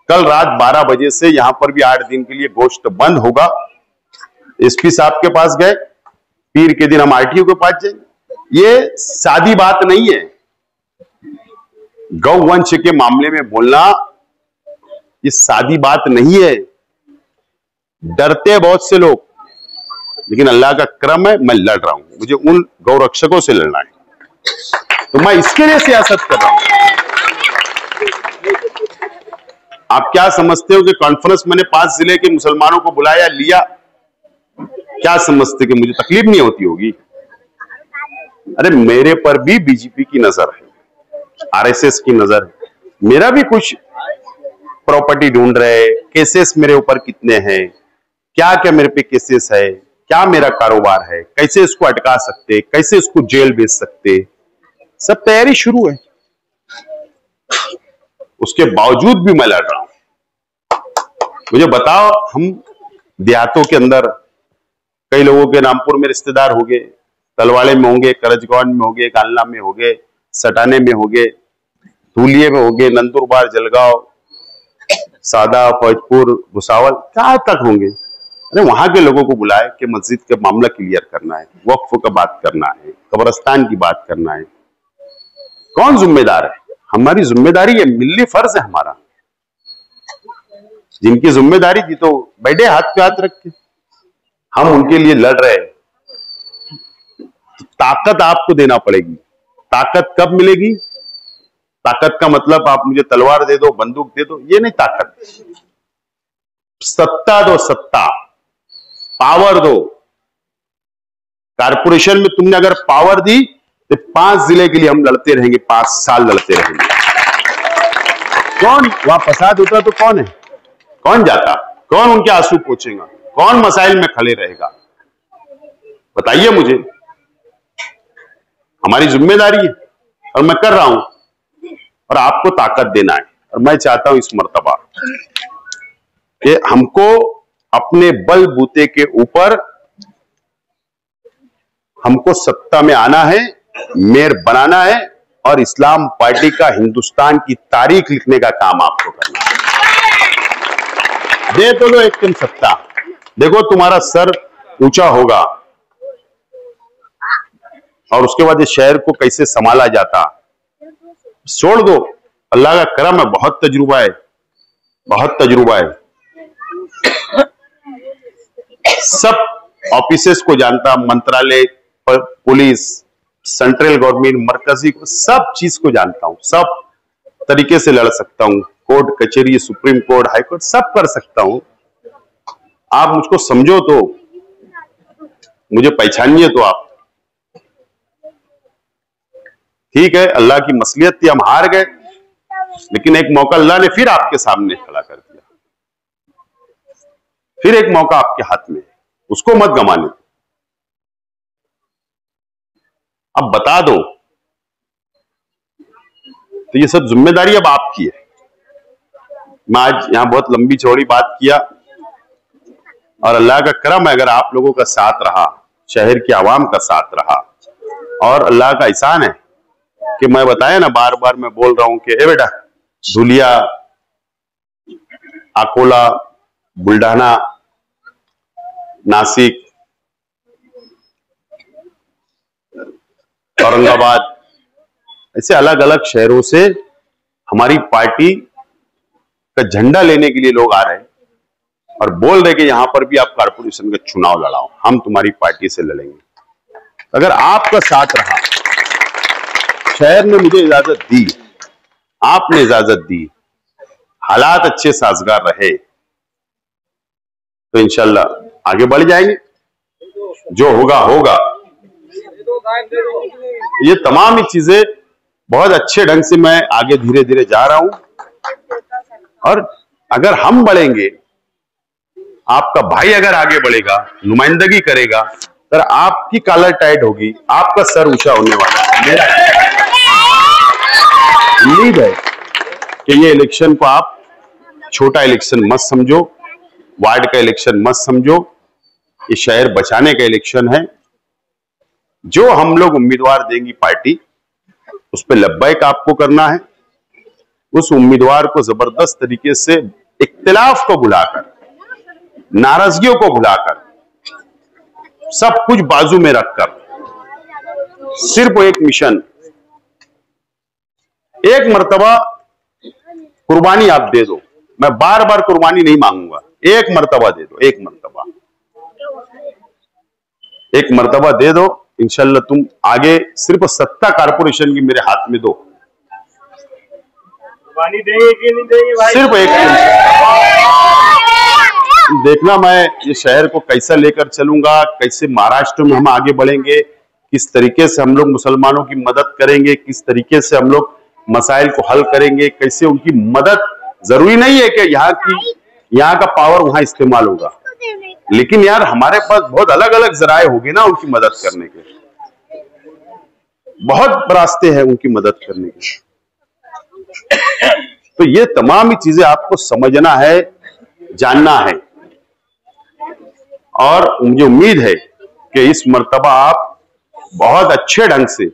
कल रात 12 बजे से यहां पर भी 8 दिन के लिए गोश्त बंद होगा। एसपी साहब के पास गए, पीर के दिन हम आरटीओ के पास जाएंगे। ये सादी बात नहीं है। गौवंश के मामले में बोलना ये सादी बात नहीं है। डरते बहुत से लोग, लेकिन अल्लाह का करम है, मैं लड़ रहा हूं। मुझे उन गौरक्षकों से लड़ना है, तो मैं इसके लिए सियासत कर रहा हूं। आप क्या समझते हो कि कॉन्फ्रेंस मैंने 5 जिले के मुसलमानों को बुलाया लिया, क्या समझते कि मुझे तकलीफ नहीं होती होगी? अरे मेरे पर भी बीजेपी की नजर है, आरएसएस की नजर है। मेरा भी कुछ प्रॉपर्टी ढूंढ रहे, केसेस मेरे ऊपर कितने हैं, क्या क्या मेरे पे केसेस है, क्या मेरा कारोबार है, कैसे इसको अटका सकते, कैसे इसको जेल भेज सकते, सब तैयारी शुरू है। उसके बावजूद भी मैं लड़ रहा हूं। मुझे बताओ, हम देहातों के अंदर कई लोगों के रामपुर में रिश्तेदार हो गए, तलवाड़े में होंगे, करजगौन में होंगे, कालना में होंगे, सटाने में होंगे, धूलिये में होंगे, नंदुरबार, जलगांव, सादा, फौजपुर, भुसावल, कहां तक होंगे। अरे वहां के लोगों को बुलाए कि मस्जिद का मामला क्लियर करना है, वक्फ का बात करना है, कब्रिस्तान की बात करना है। कौन जिम्मेदार है? हमारी जिम्मेदारी है, मिल्ली फर्ज है हमारा। जिनकी जिम्मेदारी थी तो बैठे हाथ पे हाथ रख के, हम उनके लिए लड़ रहे हैं। ताकत आपको देना पड़ेगी। ताकत कब मिलेगी? ताकत का मतलब आप मुझे तलवार दे दो, बंदूक दे दो, ये नहीं ताकत। सत्ता दो, सत्ता, पावर दो। कारपोरेशन में तुमने अगर पावर दी तो 5 जिले के लिए हम लड़ते रहेंगे, 5 साल लड़ते रहेंगे। कौन वहां फसाद होता तो कौन है? कौन जाता? कौन उनके आंसू पोंछेगा? कौन मसाइल में खड़े रहेगा? बताइए मुझे। हमारी जिम्मेदारी है और मैं कर रहा हूं, और आपको ताकत देना है। और मैं चाहता हूं इस मर्तबा कि हमको अपने बलबूते के ऊपर हमको सत्ता में आना है, मेयर बनाना है, और इस्लाम पार्टी का हिंदुस्तान की तारीख लिखने का काम आपको करना है। दे तो लो एक दिन सत्ता, देखो तुम्हारा सर ऊंचा होगा, और उसके बाद इस शहर को कैसे संभाला जाता। छोड़ दो, अल्लाह का करम है, बहुत तजुर्बा है, बहुत तजुर्बा है। सब ऑफिसेस को जानता, मंत्रालय, पुलिस, सेंट्रल गवर्नमेंट, मरकजी, सब चीज को जानता हूं, सब तरीके से लड़ सकता हूं। कोर्ट कचहरी, सुप्रीम कोर्ट, हाई कोर्ट, सब कर सकता हूं। आप मुझको समझो तो, मुझे पहचानिए तो आप। ठीक है, अल्लाह की मसलियत थी, हम हार गए, लेकिन एक मौका अल्लाह ने फिर आपके सामने खड़ा कर दिया। फिर एक मौका आपके हाथ में, उसको मत गंवाने। अब बता दो, तो ये सब जिम्मेदारी अब आपकी है। मैं आज यहां बहुत लंबी चौड़ी बात किया, और अल्लाह का करम है, अगर आप लोगों का साथ रहा, शहर की आवाम का साथ रहा, और अल्लाह का एहसान है कि मैं बताया ना, बार बार मैं बोल रहा हूं कि ए बेटा, धुलिया, अकोला, बुल्ढाना, नासिक, औरंगाबाद, ऐसे अलग अलग शहरों से हमारी पार्टी का झंडा लेने के लिए लोग आ रहे हैं और बोल रहे कि यहां पर भी आप कारपोरेशन का चुनाव लड़ाओ, हम तुम्हारी पार्टी से लड़ेंगे। अगर आपका साथ रहा, शहर ने मुझे इजाजत दी, आपने इजाजत दी, हालात अच्छे साजगार रहे, तो इंशाल्लाह आगे बढ़ जाएंगे। जो होगा होगा। ये तमाम ही चीजें बहुत अच्छे ढंग से मैं आगे धीरे धीरे जा रहा हूं, और अगर हम बढ़ेंगे, आपका भाई अगर आगे बढ़ेगा, नुमाइंदगी करेगा, तो आपकी कॉलर टाइट होगी, आपका सर ऊंचा होने वाला है। मेरा उम्मीद है कि ये इलेक्शन को आप छोटा इलेक्शन मत समझो, वार्ड का इलेक्शन मत समझो, ये शहर बचाने का इलेक्शन है। जो हम लोग उम्मीदवार देंगी पार्टी, उस पर लब्बैक आपको करना है। उस उम्मीदवार को जबरदस्त तरीके से इख्तिलाफ को भुलाकर, नाराजगियों को भुलाकर, सब कुछ बाजू में रखकर सिर्फ एक मिशन, एक मर्तबा कुर्बानी आप दे दो। मैं बार बार कुर्बानी नहीं मांगूंगा, एक मर्तबा दे दो, एक मर्तबा दे दो। इंशाल्लाह तुम आगे सिर्फ सत्ता कारपोरेशन की मेरे हाथ में दो, देंगे कि नहीं देंगे भाई? सिर्फ एक देखना मैं ये शहर को कैसा लेकर चलूंगा, कैसे महाराष्ट्र में हम आगे बढ़ेंगे, किस तरीके से हम लोग मुसलमानों की मदद करेंगे, किस तरीके से हम लोग मसाइल को हल करेंगे, कैसे उनकी मदद। जरूरी नहीं है कि यहाँ का पावर वहां इस्तेमाल होगा, लेकिन यार हमारे पास बहुत अलग अलग जराए होंगे ना उनकी मदद करने के, बहुत रास्ते हैं उनकी मदद करने के। तो ये तमाम ही चीजें आपको समझना है, जानना है, और मुझे उम्मीद है कि इस मर्तबा आप बहुत अच्छे ढंग से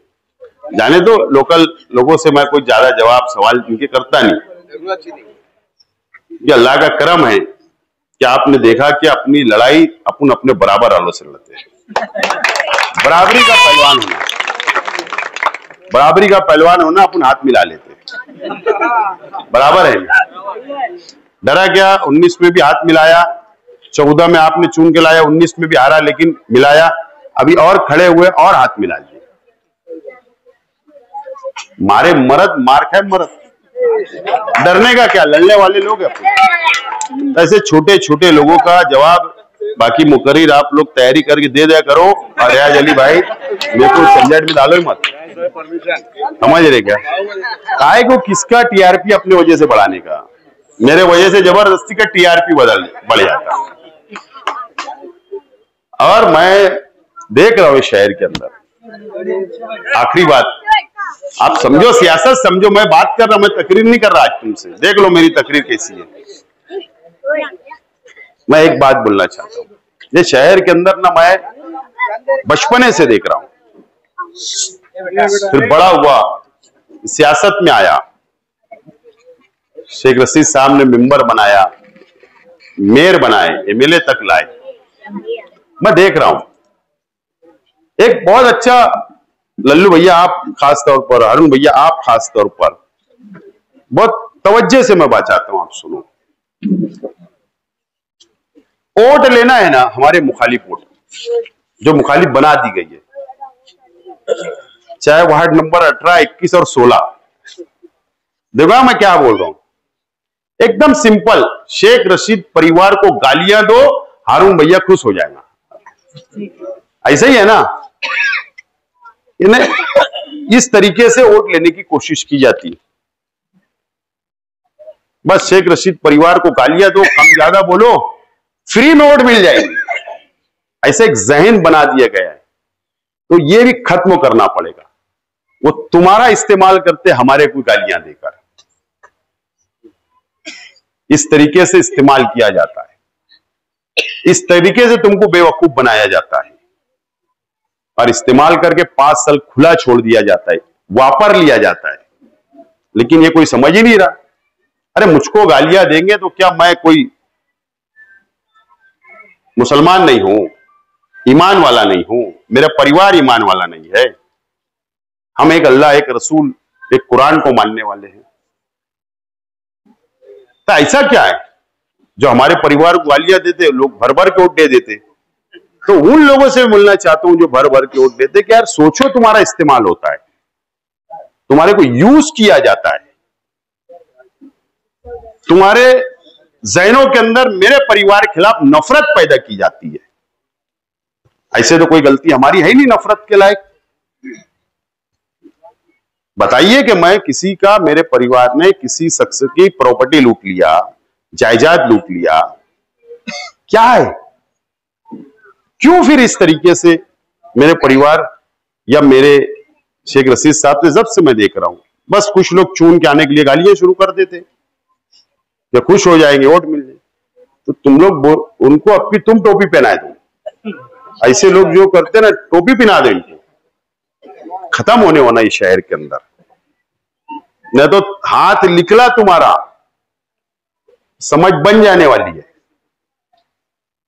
जाने दो। लोकल लोगों से मैं कोई ज्यादा जवाब सवाल इनके करता नहीं। ये अल्लाह का करम है कि आपने देखा कि अपनी लड़ाई अपन अपने बराबर वालों से लड़ते हैं। बराबरी का पहलवान होना, बराबरी का पहलवान होना, अपन हाथ मिला लेते हैं, बराबर है। डरा क्या, 19 में भी हाथ मिलाया, 14 में आपने चुन के लाया, 19 में भी हारा लेकिन मिलाया, अभी और खड़े हुए और हाथ मिला लिए। मारे मरद मार खाए मरद, डरने का क्या, लड़ने वाले लोग हैं। ऐसे छोटे छोटे लोगों का जवाब बाकी मुकर्रिर आप लोग तैयारी करके दे दिया करो। और रियाज अली भाई मेरे को झंझट में डालो मत, समझ रहे क्या? काय को किसका टीआरपी अपने वजह से बढ़ाने का, मेरे वजह से जबरदस्ती का टीआरपी बढ़ जाता। और मैं देख रहा हूँ शहर के अंदर, आखिरी बात आप समझो, सियासत समझो, मैं बात कर रहा हूं, मैं तकरीर नहीं कर रहा आज तुमसे, देख लो मेरी तकरीर कैसी है। मैं एक बात बोलना चाहता हूँ, ये शहर के अंदर ना मैं बचपने से देख रहा हूं, फिर बड़ा हुआ, सियासत में आया, शेख रशीद साहब ने मेंबर बनाया, मेयर बनाए, एमएलए तक लाए। मैं देख रहा हूं एक बहुत अच्छा, लल्लू भैया आप खास तौर पर, अरुण भैया आप खास तौर पर, बहुत तवज्जो से मैं बात चाहता हूं, आप सुनो। वोट लेना है ना, हमारे मुखालिफ वोट जो मुखालिफ बना दी गई है, चाहे वार्ड नंबर 18, 21 और 16, देखो मैं क्या बोल रहा हूं, एकदम सिंपल। शेख रशीद परिवार को गालियां दो, हारून भैया खुश हो जाएगा, ऐसा ही है ना? इन्हें इस तरीके से वोट लेने की कोशिश की जाती है। बस शेख रशीद परिवार को गालियां दो, कम ज्यादा बोलो, फ्री में वोट मिल जाएगी, ऐसे एक जहन बना दिया गया है। तो ये भी खत्म करना पड़ेगा। वो तुम्हारा इस्तेमाल करते हमारे को गालियां देकर, इस तरीके से इस्तेमाल किया जाता है, इस तरीके से तुमको बेवकूफ बनाया जाता है, और इस्तेमाल करके 5 साल खुला छोड़ दिया जाता है, वापर लिया जाता है। लेकिन ये कोई समझ ही नहीं रहा। अरे मुझको गालियां देंगे तो क्या मैं कोई मुसलमान नहीं हूं, ईमान वाला नहीं हूं, मेरा परिवार ईमान वाला नहीं है? हम एक अल्लाह, एक रसूल, एक कुरान को मानने वाले हैं। तो ऐसा क्या है जो हमारे परिवार को गालियां देते, लोग भर भर के वोट दे देते? तो उन लोगों से मिलना चाहता हूं जो भर भर के वोट देते कि यार सोचो, तुम्हारा इस्तेमाल होता है, तुम्हारे को यूज किया जाता है, तुम्हारे जहनों के अंदर मेरे परिवार के खिलाफ नफरत पैदा की जाती है। ऐसे तो कोई गलती हमारी है ही नहीं नफरत के लायक। बताइए कि मैं किसी का, मेरे परिवार ने किसी शख्स की प्रॉपर्टी लूट लिया, जायदाद लूट लिया, क्या है? क्यों फिर इस तरीके से मेरे परिवार या मेरे शेख रशीद साहब से जब से मैं देख रहा हूं, बस कुछ लोग चून के आने के लिए गालियां शुरू कर देते, या खुश हो जाएंगे वोट मिल जाए। तो तुम लोग उनको अपनी तुम टोपी पहनाए दो। ऐसे लोग जो करते ना, टोपी पहना दो इनको, खत्म होने वाला इस शहर के अंदर। नहीं तो हाथ निकला तुम्हारा, समझ बन जाने वाली है।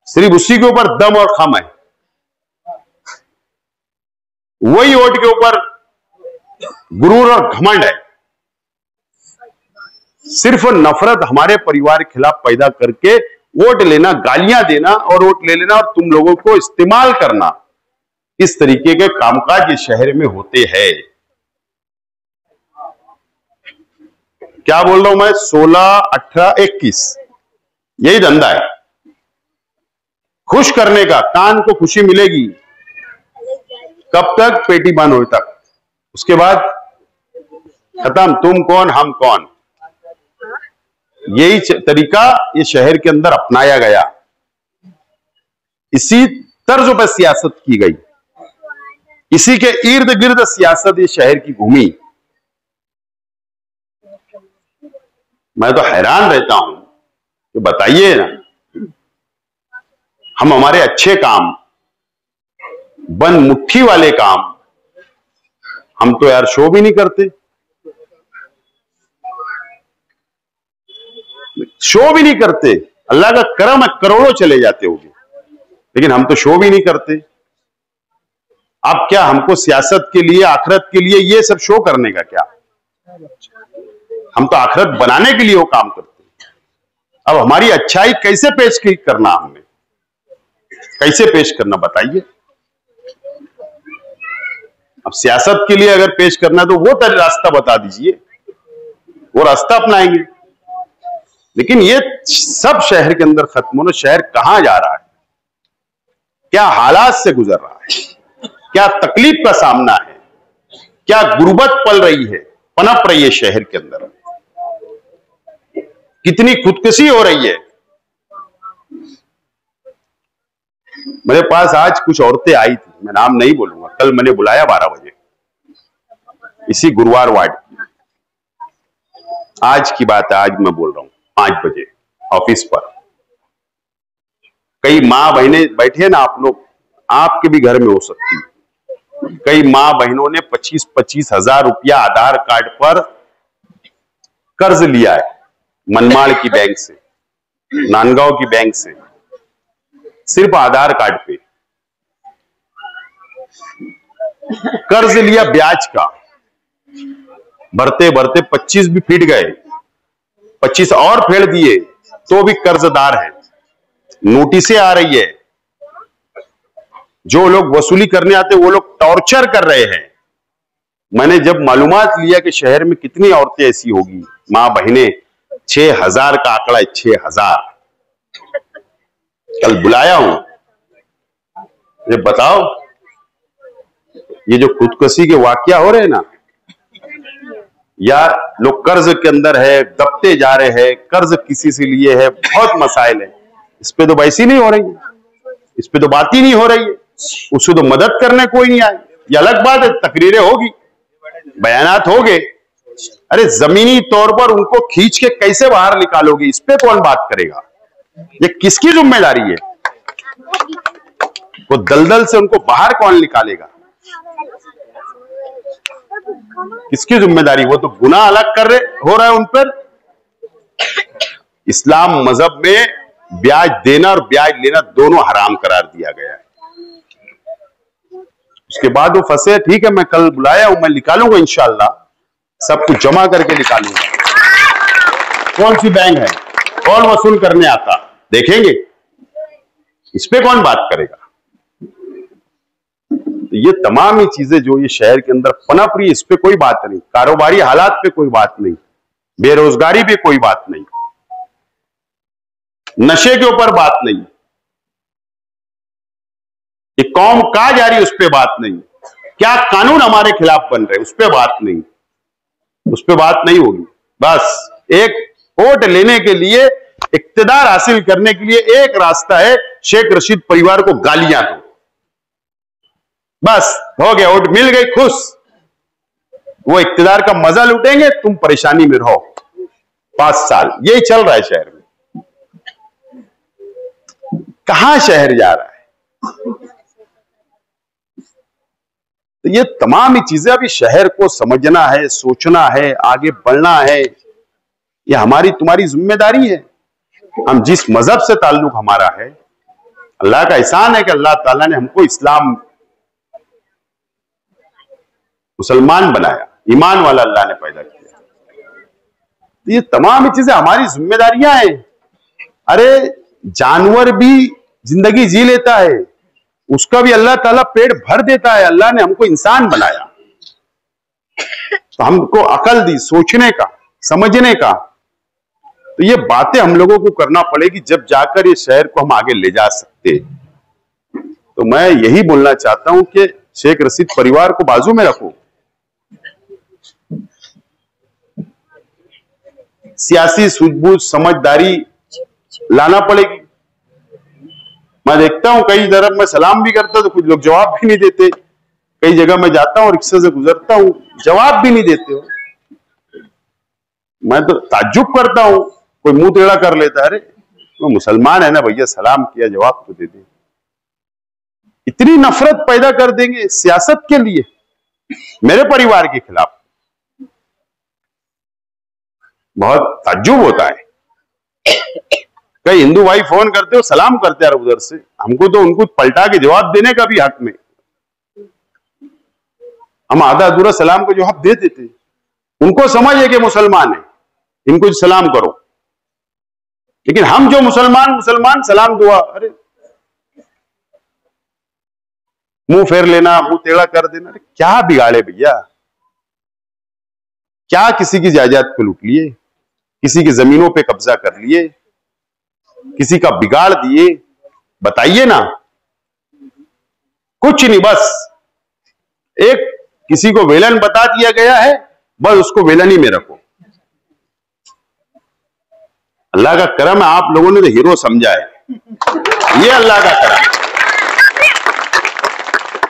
सिर्फ उसी के ऊपर दम और खम है। वही वोट के ऊपर गुरूर और घमंड है। सिर्फ नफरत हमारे परिवार के खिलाफ पैदा करके वोट लेना, गालियां देना और वोट ले लेना और तुम लोगों को इस्तेमाल करना, इस तरीके के कामकाज इस शहर में होते हैं। क्या बोल रहा हूं मैं? 16, 18, 21 यही धंधा है, खुश करने का। कान को खुशी मिलेगी कब तक? पेटी बंद होने तक। उसके बाद खत्म, तुम कौन हम कौन। यही तरीका ये शहर के अंदर अपनाया गया, इसी तर्ज पर सियासत की गई, इसी के इर्द गिर्द सियासत ये शहर की घूमी। मैं तो हैरान रहता हूं कि बताइए ना, हम हमारे अच्छे काम, बन मुट्ठी वाले काम, हम तो यार शो भी नहीं करते, शो भी नहीं करते। अल्लाह का करम है, करोड़ों चले जाते होंगे, लेकिन हम तो शो भी नहीं करते। अब क्या हमको सियासत के लिए, आखिरत के लिए ये सब शो करने का क्या? हम तो आखिरत बनाने के लिए वो काम करते हैं। अब हमारी अच्छाई कैसे पेश करना, हमें कैसे पेश करना बताइए। अब सियासत के लिए अगर पेश करना है तो वो रास्ता बता दीजिए, वो रास्ता अपनाएंगे। लेकिन ये सब शहर के अंदर खत्म होना। शहर कहां जा रहा है, क्या हालात से गुजर रहा है, क्या तकलीफ का सामना है, क्या गुर्बत पल रही है, पनप रही है शहर के अंदर, कितनी खुदकुशी हो रही है। मेरे पास आज कुछ औरतें आई थी, मैं नाम नहीं बोलूंगा, कल मैंने बुलाया 12 बजे, इसी गुरुवार वार्ड की। आज की बात है, आज मैं बोल रहा हूं 5 बजे ऑफिस पर। कई माँ बहनें बैठे हैं ना, आप लोग, आपके भी घर में हो सकती है। कई माँ बहनों ने 25-25 हजार रुपया आधार कार्ड पर कर्ज लिया है, मनमाड़ की बैंक से, नांदगांव की बैंक से, सिर्फ आधार कार्ड पे कर्ज लिया ब्याज का। भरते भरते 25 भी फिट गए, 25 और फेर दिए तो भी कर्जदार है। नोटिसें आ रही है, जो लोग वसूली करने आते वो लोग टॉर्चर कर रहे हैं। मैंने जब मालूमात लिया कि शहर में कितनी औरतें ऐसी होगी, मां बहनें, 6000 का आंकड़ा है, 6000। कल बुलाया हूं, ये बताओ, ये जो खुदकुशी के वाकया हो रहे हैं ना, या लोग कर्ज के अंदर है, दबते जा रहे हैं, कर्ज किसी से लिए है, बहुत मसाइल है, इस पे तो बहस ही नहीं हो रही है, इस पे तो बात ही नहीं हो रही है। उसको तो मदद करने कोई नहीं आए। ये अलग बात है, तकरीरें होगी, बयानात होंगे, अरे जमीनी तौर पर उनको खींच के कैसे बाहर निकालोगे, इस पे कौन बात करेगा? ये किसकी जिम्मेदारी है? वो दलदल से उनको बाहर कौन निकालेगा? किसकी जिम्मेदारी? वो तो गुनाह अलग कर रहे हो रहा है उन पर। इस्लाम मजहब में ब्याज देना और ब्याज लेना दोनों हराम करार दिया गया है। उसके बाद वो फंसे, ठीक है मैं कल बुलाया हूं, मैं निकालूंगा इंशाल्लाह, सब कुछ जमा करके निकालूंगा। कौन सी बैंक है, कौन वसूल करने आता, देखेंगे, इस पे कौन बात करेगा? तो ये तमाम ही चीजें जो ये शहर के अंदर पनप रही है, इस पे कोई बात नहीं। कारोबारी हालात पे कोई बात नहीं, बेरोजगारी पे कोई बात नहीं, नशे के ऊपर बात नहीं, ये कौम कहां जा रही है उस पे बात नहीं, क्या कानून हमारे खिलाफ बन रहे उस पे बात नहीं, उस पे बात नहीं होगी। बस एक वोट लेने के लिए, इक्तदार हासिल करने के लिए एक रास्ता है, शेख रशीद परिवार को गालियां दो, बस हो गया, वोट मिल गई, खुश। वो इक्तदार का मजा लूटेंगे, तुम परेशानी में रहो 5 साल। यही चल रहा है शहर में। कहां शहर जा रहा है? तो ये तमाम ही चीजें अभी शहर को समझना है, सोचना है, आगे बढ़ना है। ये हमारी तुम्हारी जिम्मेदारी है। हम जिस मजहब से ताल्लुक हमारा है, अल्लाह का एहसान है कि अल्लाह ताला ने हमको इस्लाम मुसलमान बनाया, ईमान वाला अल्लाह ने पैदा किया। तो ये तमाम चीजें हमारी जिम्मेदारियां हैं। अरे जानवर भी जिंदगी जी लेता है, उसका भी अल्लाह ताला पेट भर देता है। अल्लाह ने हमको इंसान बनाया, तो हमको अकल दी सोचने का, समझने का। तो ये बातें हम लोगों को करना पड़ेगी, जब जाकर ये शहर को हम आगे ले जा सकते। तो मैं यही बोलना चाहता हूं कि शेख रशीद परिवार को बाजू में रखो, सियासी सूझबूझ समझदारी लाना पड़ेगी। मैं देखता हूं कई तरफ मैं सलाम भी करता तो कुछ लोग जवाब भी नहीं देते। कई जगह मैं जाता हूं, रिक्शे से गुजरता हूं, जवाब भी नहीं देते हो। मैं तो ताज्जुब करता हूं, कोई मुंह टेढ़ा कर लेता है। अरे वो मुसलमान है ना भैया, सलाम किया, जवाब तो दे दे। इतनी नफरत पैदा कर देंगे सियासत के लिए, मेरे परिवार के खिलाफ। बहुत ताज्जुब होता है। कई हिंदू भाई फोन करते हो, सलाम करते हैं उधर से, हमको तो उनको पलटा के जवाब देने का भी हक में। हम आधा अधूरा सलाम को जवाब दे देते। उनको समझ है कि मुसलमान है, इनको सलाम करो। लेकिन हम जो मुसलमान सलाम दुआ, अरे मुंह फेर लेना, मुंह टेढ़ा कर देना। अरे क्या बिगाड़े भैया? क्या किसी की जायदाद को लूट लिए, किसी की जमीनों पे कब्जा कर लिए, किसी का बिगाड़ दिए? बताइए ना। कुछ नहीं, बस एक किसी को वेलन बता दिया गया है, बस उसको वेलन ही में रखो। अल्लाह का करम है, आप लोगों ने तो हीरो समझा है, ये अल्लाह का करम है।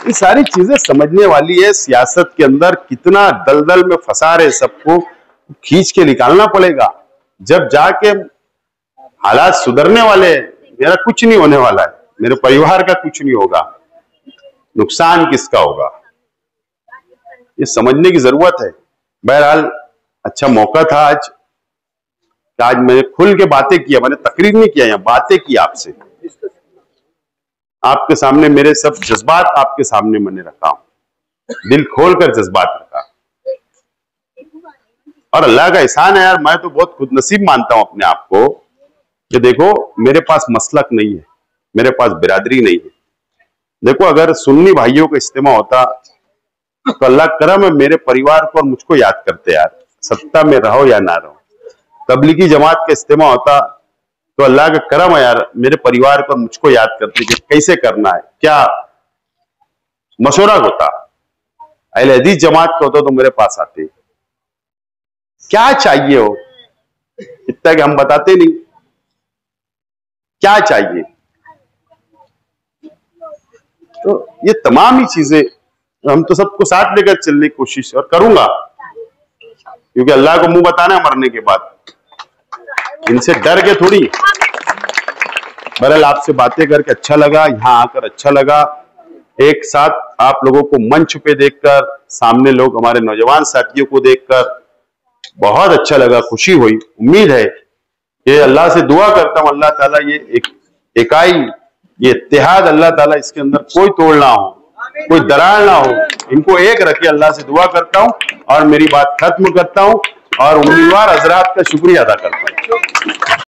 ये सारी चीजें समझने वाली है। सियासत के अंदर कितना दलदल में फंसा रहे, सबको खींच के निकालना पड़ेगा, जब जाके हालात सुधरने वाले हैं। मेरा कुछ नहीं होने वाला है, मेरे परिवार का कुछ नहीं होगा, नुकसान किसका होगा, ये समझने की जरूरत है। बहरहाल अच्छा मौका था आज मैंने खुल के बातें किया, मैंने तकरीर नहीं किया, यहाँ बातें की आपसे, आपके सामने मेरे सब जज्बात आपके सामने मैंने रखा हूं, दिल खोलकर जज्बात रखा। और अल्लाह का एहसान है यार, मैं तो बहुत खुदनसीब मानता हूं अपने आप को कि देखो मेरे पास मसलक नहीं है, मेरे पास बिरादरी नहीं है। देखो अगर सुन्नी भाइयों का इज्तिमा होता तो अल्लाह करम है मेरे परिवार को और मुझको याद करते यार, सत्ता में रहो या ना रहो। तबलीगी जमात का इज्तिमा होता तो अल्लाह का करम है यार, मेरे परिवार को मुझको याद करते कि कैसे करना है, क्या मशवरा होता। अहले हदीस जमात का होता तो मेरे पास आते। क्या चाहिए हो, इतना कि हम बताते नहीं, क्या चाहिए। तो ये तमाम ही चीजें हम तो सबको साथ लेकर चलने की कोशिश और करूंगा, क्योंकि अल्लाह को मुंह बताना है मरने के बाद, इनसे डर के थोड़ी। बहरहाल आपसे बातें करके अच्छा लगा, यहाँ आकर अच्छा लगा। एक साथ आप लोगों को मंच पे देखकर, सामने लोग हमारे नौजवान साथियों को देखकर बहुत अच्छा लगा, खुशी हुई। उम्मीद है कि अल्लाह से दुआ करता हूं अल्लाह ताला ये इकाई, ये इत्तेहाद अल्लाह ताला इसके अंदर कोई तोड़ ना हो, कोई दरार ना हो, इनको एक रखे, अल्लाह से दुआ करता हूं और मेरी बात खत्म करता हूं और उम्मीदवार हजरात का शुक्रिया अदा करता हूं।